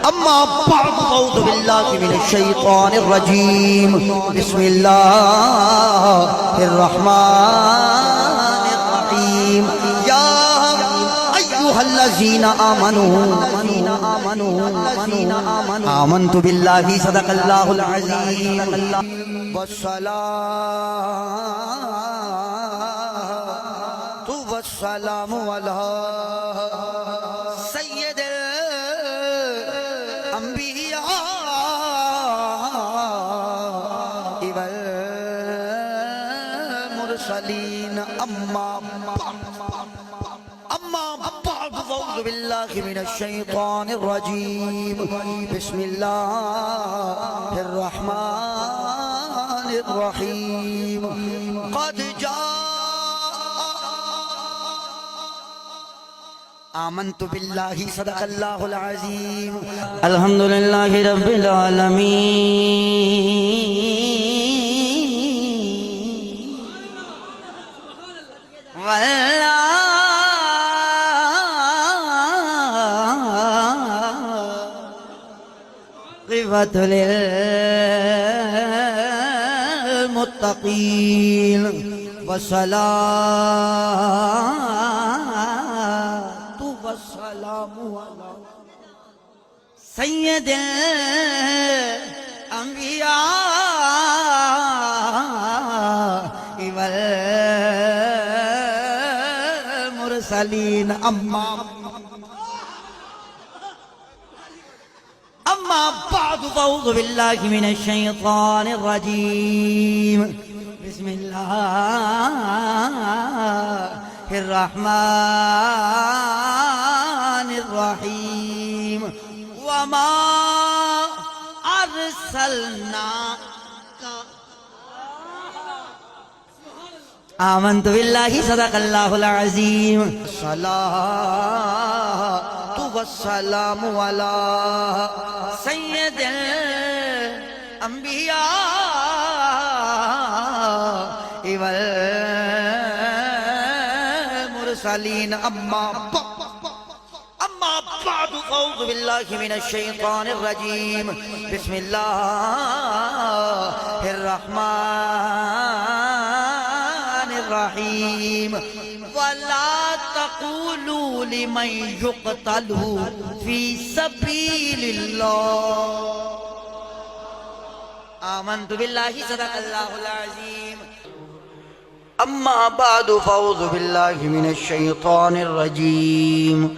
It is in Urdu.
أما بعد أعوذ بالله من الشيطان الرجيم بسم الله الرحمن الرحيم يا أيها الذين آمنوا آمنت بالله صدق الله العظيم والسلام على سيد الأنبياء والمرسلين أما بعد فأعوذ بالله من الشيطان الرجيم بسم الله الرحمن الرحيم قد جاء آمنت بالله صدق الله العظيم الحمد لله رب العالمين والعاقبة للمتقين والسلام على سيد الأنبياء والمرسلين أما بعد فأعوذ بالله من الشيطان الرجيم بسم الله الرحمن الرحيم وما أرسلناك آمنت بالله صدق الله العظيم الصلاة والسلام على سيد الأنبياء والمرسلين أما بعد فأعوذ بالله من الشيطان الرجيم بسم الله الرحمن الرحيم ولا تقولوا لمن يقتل في سبيل الله آمنت بالله صدق الله العظيم أما بعد فأعوذ بالله من الشيطان الرجيم